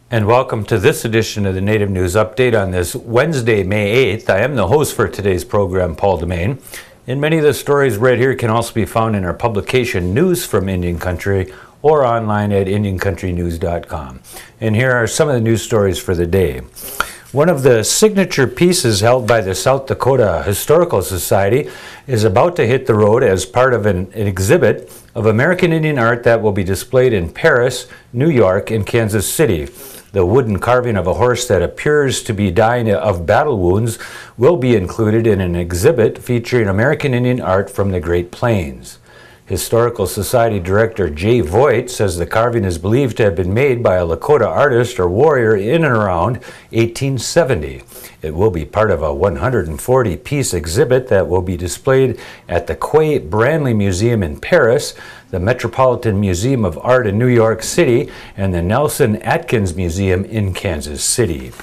And welcome to this edition of the Native News Update on this Wednesday, May 8th. I am the host for today's program, Paul Demain. And many of the stories read here can also be found in our publication News from Indian Country or online at IndianCountryNews.com. And here are some of the news stories for the day. One of the signature pieces held by the South Dakota Historical Society is about to hit the road as part of an exhibit of American Indian art that will be displayed in Paris, New York, and Kansas City. The wooden carving of a horse that appears to be dying of battle wounds will be included in an exhibit featuring American Indian art from the Great Plains. Historical Society Director Jay Voigt says the carving is believed to have been made by a Lakota artist or warrior in and around 1870. It will be part of a 140-piece exhibit that will be displayed at the Quay Branly Museum in Paris, the Metropolitan Museum of Art in New York City, and the Nelson Atkins Museum in Kansas City.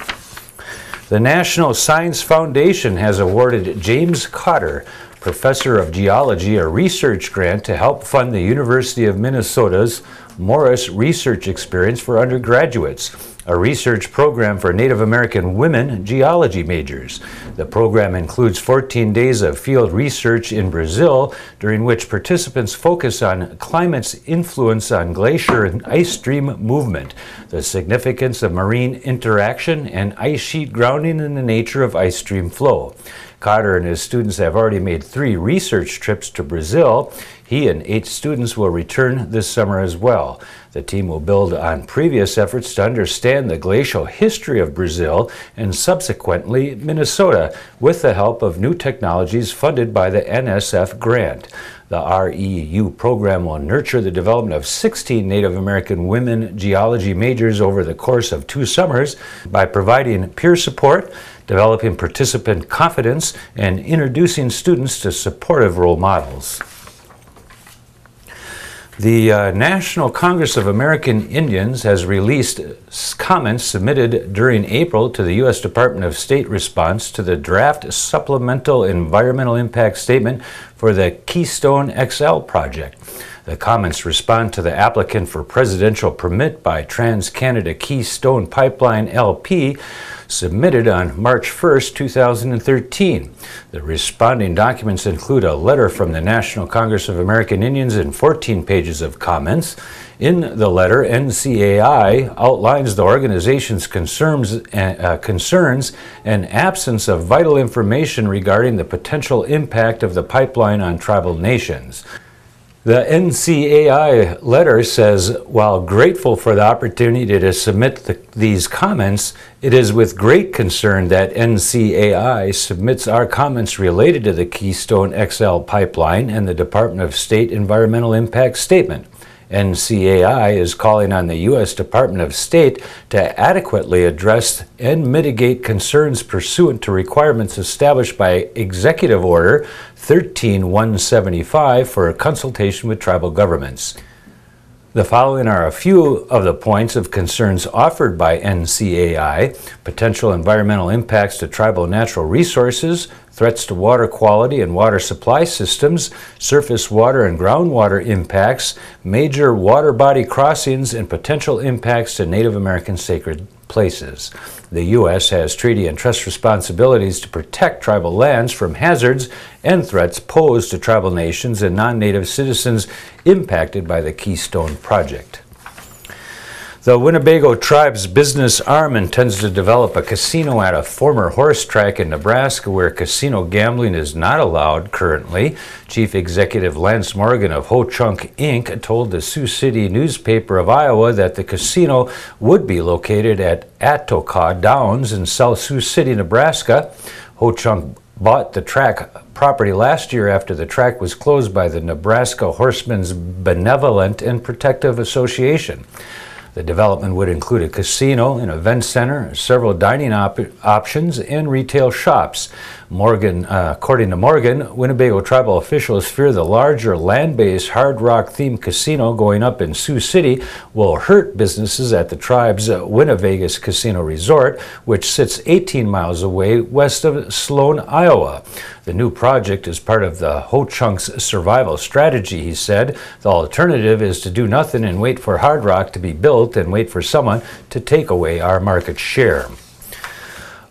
The National Science Foundation has awarded James Cotter, Professor of Geology, a research grant to help fund the University of Minnesota's Morris Research Experience for undergraduates, a research program for Native American women geology majors. The program includes 14 days of field research in Brazil, during which participants focus on climate's influence on glacier and ice stream movement, the significance of marine interaction, and ice sheet grounding in the nature of ice stream flow. Cotter and his students have already made 3 research trips to Brazil. He and 8 students will return this summer as well. The team will build on previous efforts to understand the glacial history of Brazil and subsequently Minnesota with the help of new technologies funded by the NSF grant. The REU program will nurture the development of 16 Native American women geology majors over the course of 2 summers by providing peer support, developing participant confidence, and introducing students to supportive role models. The National Congress of American Indians has released comments submitted during April to the U.S. Department of State response to the draft Supplemental Environmental Impact Statement for the Keystone XL project. The comments respond to the applicant for presidential permit by Trans-Canada Keystone Pipeline LP submitted on March 1, 2013. The responding documents include a letter from the National Congress of American Indians and 14 pages of comments. In the letter, NCAI outlines the organization's concerns and absence of vital information regarding the potential impact of the pipeline on tribal nations. The NCAI letter says, while grateful for the opportunity to submit these comments, it is with great concern that NCAI submits our comments related to the Keystone XL Pipeline and the Department of State Environmental Impact Statement. NCAI is calling on the U.S. Department of State to adequately address and mitigate concerns pursuant to requirements established by Executive Order 13175 for a consultation with tribal governments. The following are a few of the points of concerns offered by NCAI: potential environmental impacts to tribal natural resources, threats to water quality and water supply systems, surface water and groundwater impacts, major water body crossings, and potential impacts to Native American sacred places. The U.S. has treaty and trust responsibilities to protect tribal lands from hazards and threats posed to tribal nations and non-native citizens impacted by the Keystone project. The Winnebago tribe's business arm intends to develop a casino at a former horse track in Nebraska where casino gambling is not allowed currently. Chief Executive Lance Morgan of Ho-Chunk Inc. told the Sioux City newspaper of Iowa that the casino would be located at Atoka Downs in South Sioux City, Nebraska. Ho-Chunk bought the track property last year after the track was closed by the Nebraska Horsemen's Benevolent and Protective Association. The development would include a casino, an event center, several dining options, and retail shops. According to Morgan, Winnebago tribal officials fear the larger land-based Hard Rock-themed casino going up in Sioux City will hurt businesses at the tribe's Winnevegas Casino Resort, which sits 18 miles away west of Sloan, Iowa. The new project is part of the Ho-Chunk's survival strategy, he said. The alternative is to do nothing and wait for Hard Rock to be built wilt and wait for someone to take away our market share.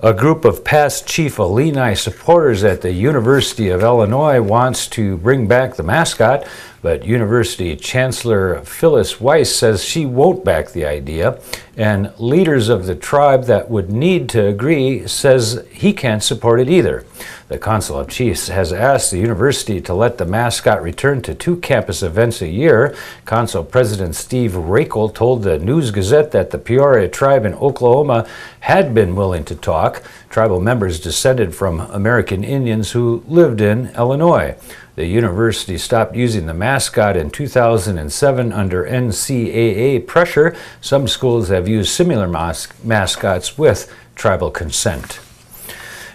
A group of past Chief Illini supporters at the University of Illinois wants to bring back the mascot, but University Chancellor Phyllis Weiss says she won't back the idea, and leaders of the tribe that would need to agree says he can't support it either. The Council of Chiefs has asked the university to let the mascot return to 2 campus events a year. Council President Steve Rakel told the News-Gazette that the Peoria tribe in Oklahoma had been willing to talk. Tribal members descended from American Indians who lived in Illinois. The university stopped using the mascot in 2007 under NCAA pressure. Some schools have used similar mascots with tribal consent.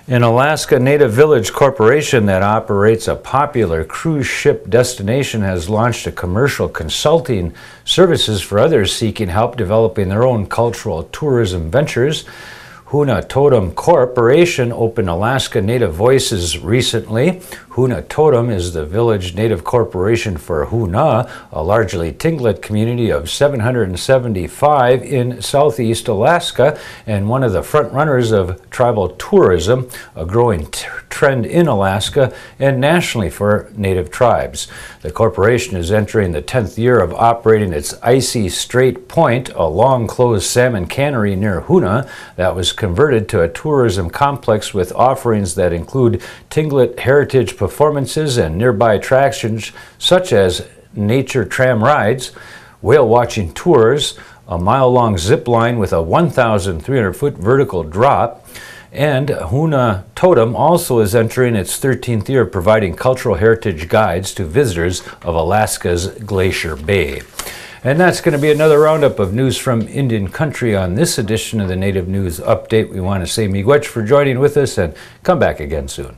An Alaska Native Village corporation that operates a popular cruise ship destination has launched a commercial consulting services for others seeking help developing their own cultural tourism ventures. Huna Totem Corporation opened Alaska Native Voices recently. Huna Totem is the village native corporation for Huna, a largely Tlingit community of 775 in southeast Alaska, and one of the front runners of tribal tourism, a growing trend in Alaska and nationally for native tribes. The corporation is entering the 10th year of operating its Icy Strait Point, a long-closed salmon cannery near Huna that was converted to a tourism complex with offerings that include Tlingit heritage performances and nearby attractions such as nature tram rides, whale watching tours, a mile-long zip line with a 1,300-foot vertical drop, and Huna Totem also is entering its 13th year providing cultural heritage guides to visitors of Alaska's Glacier Bay. And that's going to be another roundup of news from Indian Country on this edition of the Native News Update. We want to say miigwech for joining with us and come back again soon.